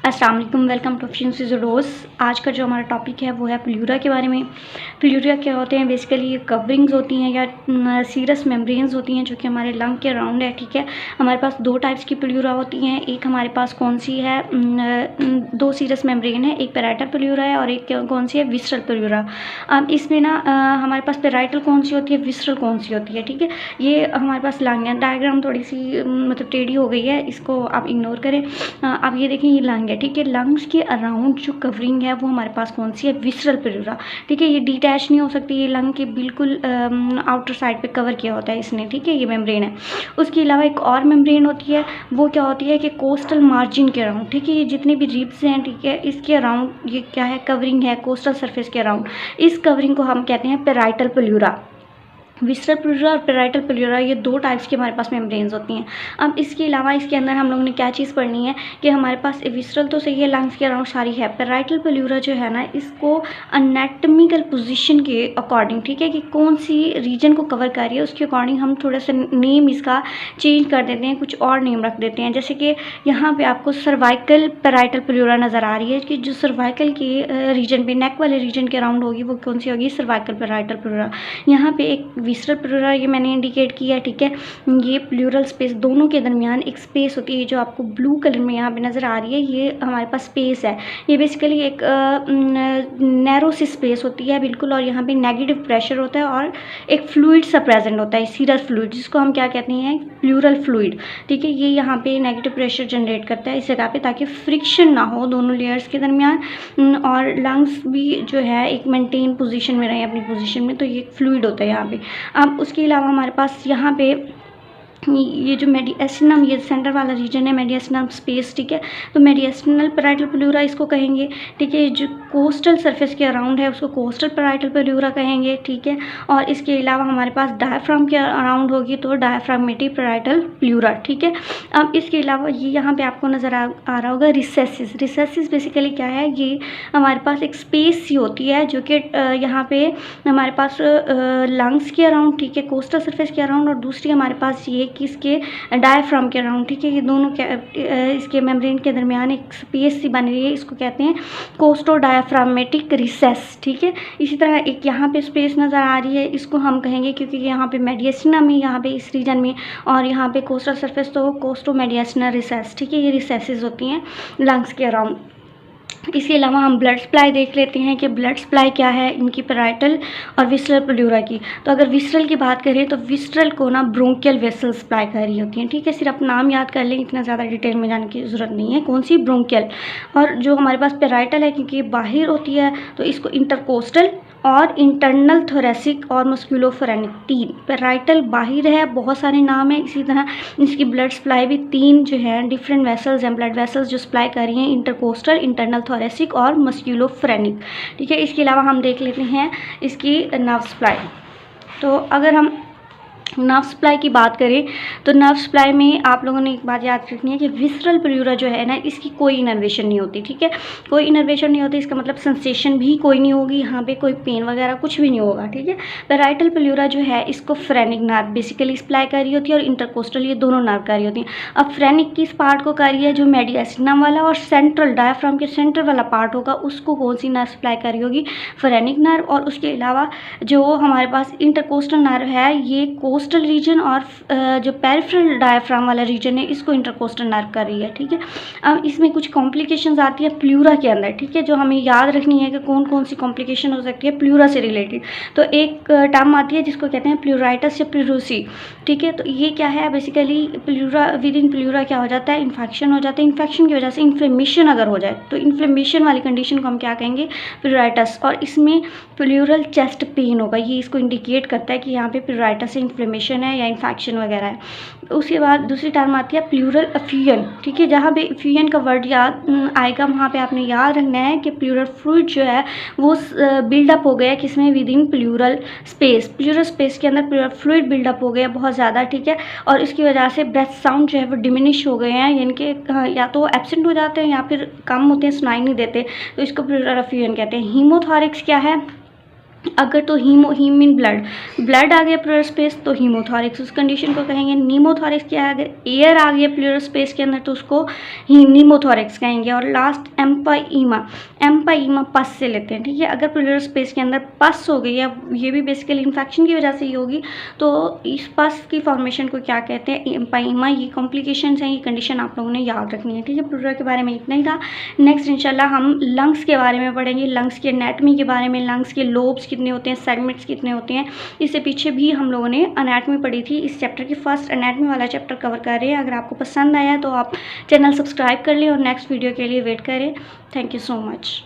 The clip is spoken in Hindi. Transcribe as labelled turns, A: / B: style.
A: अस्सलाम वालेकुम, वेलकम टू फ्यूंस रोज़। आज का जो हमारा टॉपिक है वो है प्लूरा के बारे में। प्लूरा क्या होते हैं? बेसिकली ये कवरिंग्स होती हैं या सीरस मेम्ब्रेन्स होती हैं जो कि हमारे लंग के अराउंड है। ठीक है, हमारे पास दो टाइप्स की प्लूरा होती हैं। एक हमारे पास कौन सी है, दो सीरस मेम्ब्रेन है, एक पैराइटल प्लूरा है और एक कौन सी है, विसरल प्लूरा। अब इसमें ना हमारे पास पैराइटल कौन सी होती है, विसरल कौन सी होती है। ठीक है, ये हमारे पास लंग है। डायग्राम थोड़ी सी मतलब टेढ़ी हो गई है, इसको आप इग्नोर करें। अब ये देखें, ये लंग है। ठीक है, लंग्स के अराउंड जो कवरिंग है वो हमारे पास कौन सी है, विसरल प्लूरा। ठीक है, ये डिटैच नहीं हो सकती, ये लंग के बिल्कुल आउटर साइड पे कवर किया होता है इसने। ठीक है, ये मेम्ब्रेन है। उसके अलावा एक और मेम्ब्रेन होती है, वो क्या होती है कि कोस्टल मार्जिन के अराउंड। ठीक है, ये जितने भी रिब्स हैं, ठीक है, इसके अराउंड ये क्या है, कवरिंग है कोस्टल सरफेस के अराउंड। इस कवरिंग को हम कहते हैं पैराइटल प्लूरा। विसरल प्लूरा और पैराइटल प्लूरा, ये दो टाइप्स के हमारे पास मेम्ब्रेन्स होती हैं। अब इसके अलावा इसके अंदर हम लोगों ने क्या चीज़ पढ़नी है कि हमारे पास विसरल तो सही है, लंग्स के अराउंड सारी है। पैराइटल प्लूरा जो है ना, इसको अनेटमिकल पोजीशन के अकॉर्डिंग, ठीक है, कि कौन सी रीजन को कवर कर रही है उसके अकॉर्डिंग हम थोड़ा सा नेम इसका चेंज कर देते हैं, कुछ और नेम रख देते हैं। जैसे कि यहाँ पर आपको सर्वाइकल पैराइटल प्लूरा नज़र आ रही है कि जो सर्वाइकल के रीजन पे, नेक वाले रीजन के अराउंड होगी वो कौन सी होगी, सर्वाइकल पैराइटल प्लूरा। यहाँ पे एक विसरल प्लूरा, ये मैंने इंडिकेट किया है। ठीक है, ये प्लूरल स्पेस, दोनों के दरमियान एक स्पेस होती है जो आपको ब्लू कलर में यहाँ पे नज़र आ रही है, ये हमारे पास स्पेस है। ये बेसिकली एक नैरो सी स्पेस होती है बिल्कुल, और यहाँ पे नेगेटिव प्रेशर होता है और एक फ्लूइड सा प्रेजेंट होता है, सीरस फ्लूइड, जिसको हम क्या कहते हैं, प्लूरल फ्लूइड। ठीक है, ये यहाँ पे नेगेटिव प्रेशर जनरेट करता है इस जगह पे, ताकि फ्रिक्शन ना हो दोनों लेयर्स के दरमियान और लंग्स भी जो है एक मेंटेन पोजीशन में रहे अपनी पोजीशन में। तो ये फ्लूइड होता है यहाँ पे। अब उसके अलावा हमारे पास यहाँ पे ये जो मेडिएस्टिनम, ये सेंटर वाला रीजन है, मेडिएस्टिनम स्पेस। ठीक है, तो मेडिएस्टिनल पैराइटल प्लूरा इसको कहेंगे। ठीक है, जो कोस्टल सरफेस के अराउंड है उसको कोस्टल पैराइटल प्लूरा कहेंगे। ठीक है, और इसके अलावा हमारे पास डायफ्राम के अराउंड होगी तो डायफ्रामेटिक पैराइटल प्लूरा। ठीक है, अब इसके अलावा ये यहाँ पे आपको नज़र आ रहा होगा रिसेसिस। रिसेसिस बेसिकली क्या है, ये हमारे पास एक स्पेस सी होती है जो कि यहाँ पे हमारे पास लंग्स के अराउंड, ठीक है, कोस्टल सरफेस के अराउंड, और दूसरी हमारे पास ये किसके, डायफ्राम के अराउंड। ठीक है, ये दोनों इसके मेम्ब्रेन के दरमियान एक स्पेस सी बन रही है, इसको कहते हैं कोस्टो डायफ्रामेटिक रिसेस। ठीक है, इसी तरह एक यहाँ पे स्पेस नज़र आ रही है, इसको हम कहेंगे क्योंकि यहाँ पे मेडिएस्टिनम में, यहाँ पे इस रीजन में, और यहाँ पे कोस्टल सरफेस तो कोस्टो मेडिएस्टिनल रिसेस। ठीक है, ये रिसेसेस होती हैं लंग्स के अराउंड। इसके अलावा हम ब्लड सप्लाई देख लेते हैं कि ब्लड सप्लाई क्या है इनकी पैराइटल और विसरल प्लूरा की। तो अगर विसरल की बात करें तो विसरल को ना ब्रोंकियल वेसल सप्लाई कर रही होती हैं। ठीक है, सिर्फ नाम याद कर लें, इतना ज़्यादा डिटेल में जाने की ज़रूरत नहीं है। कौन सी, ब्रोंकियल। और जो हमारे पास पैराइटल है, क्योंकि बाहर होती है तो इसको इंटरकोस्टल और इंटरनल थोरेसिक और मस्कुलोफेरेनिक, तीन। पैराइटल बाहर है, बहुत सारे नाम हैं। इसी तरह इसकी ब्लड सप्लाई भी तीन जो है डिफरेंट वेसल्स हैं, ब्लड वेसल्स जो सप्लाई कर रही हैं, इंटरकोस्टल, इंटरनल थोरेसिक और मस्कुलोफेरेनिक। ठीक है, इसके अलावा हम देख लेते हैं इसकी नर्व सप्लाई। तो अगर हम नर्व सप्लाई की बात करें तो नर्व सप्लाई में आप लोगों ने एक बात याद रखनी है कि विसरल प्लूरा जो है ना, इसकी कोई इनर्वेशन नहीं होती। ठीक है, कोई इनर्वेशन नहीं होती, इसका मतलब सेंसेशन भी कोई नहीं होगी, यहाँ पे कोई पेन वगैरह कुछ भी नहीं होगा। ठीक है, पैराइटल प्लूरा जो है इसको फ्रेनिक नर्व बेसिकली सप्लाई कर रही होती है और इंटरकोस्टल, ये दोनों नर्व कर रही होती हैं। अब फ्रेनिक किस पार्ट को कर रही है, जो मेडिएस्टिनम वाला और सेंट्रल डायफ्राम के सेंटर वाला पार्ट होगा उसको कौन सी नर्व सप्लाई कर रही होगी, फ्रेनिक नर्व। और उसके अलावा जो हमारे पास इंटरकोस्टल नर्व है, ये कोस्टल रीजन, और जो पेरिफेरल डायफ्राम वाला रीजन है इसको इंटरकोस्टल नर्व कर रही है। ठीक है, अब इसमें कुछ कॉम्प्लिकेशंस आती है प्लूरा के अंदर। ठीक है, जो हमें याद रखनी है कि कौन कौन सी कॉम्प्लिकेशन हो सकती है प्लूरा से रिलेटेड। तो एक टर्म आती है जिसको कहते हैं प्लूराइटिस या प्लूरोसी। ठीक है, तो ये क्या है, basically pleura, with in pleura क्या हो जाता है, इन्फेक्शन हो जाता है। इन्फेक्शन की वजह से इन्फ्लेमेशन अगर हो जाए तो इन्फ्लेमेशन वाली कंडीशन को हम क्या कहेंगे, प्लूराइटिस। और इसमें प्लूरल चेस्ट पेन होगा, ये इसको इंडिकेट करता है कि यहाँ पे प्लूराइटिस से इन्फ्लेमेशन है या इन्फेक्शन वगैरह है। उसके बाद दूसरी टर्म आती है प्लूरल एफ्यूजन। ठीक है, जहाँ पे एफ्यूजन का वर्ड याद आएगा वहाँ पे आपने याद रखना है कि प्लूरल फ्लूइड जो है वो बिल्डअप हो गया किसमें, with in plural space. Plural space के अंदर प्लूरल फ्लूइड बिल्डअप हो गया बहुत ज़्यादा। ठीक है, और इसकी वजह से ब्रेथ साउंड जो है वो डिमिनिश हो गए हैं, यानी कि या तो एब्सेंट हो जाते हैं या फिर कम होते हैं, सुनाई नहीं देते, तो इसको प्लूरल एफ्यूजन कहते हैं। हीमोथोरिक्स क्या है, अगर तो हीम मीन ब्लड आ गया प्लूरल स्पेस तो हीमोथोरिक्स उस कंडीशन को कहेंगे। नीमोथोरिक्स क्या है, अगर एयर आ गया प्लूरल स्पेस के अंदर तो उसको नीमोथोरिक्स कहेंगे। और लास्ट एम्पाइमा पस से लेते हैं, ठीक है। अगर प्लूरल स्पेस के अंदर पस हो गई या ये भी बेसिकली इन्फेक्शन की वजह से ही होगी, तो इस पस की फॉर्मेशन को क्या कहते हैं, एम्पाइमा। ये कॉम्प्लिकेशंस हैं, ये कंडीशन आप लोगों ने याद रखनी है, ठीक है। प्लूरल के बारे में इतना ही था। नेक्स्ट इंशाल्लाह हम लंग्स के बारे में पढ़ेंगे, लंग्स की एनाटमी के बारे में, लंग्स के लोब्स कितने होते हैं, सेगमेंट्स कितने होते हैं। इससे पीछे भी हम लोगों ने एनाटमी पढ़ी थी, इस चैप्टर की फर्स्ट एनाटमी वाला चैप्टर कवर कर रहे हैं। अगर आपको पसंद आया तो आप चैनल सब्सक्राइब कर लें और नेक्स्ट वीडियो के लिए वेट करें। Thank you so much.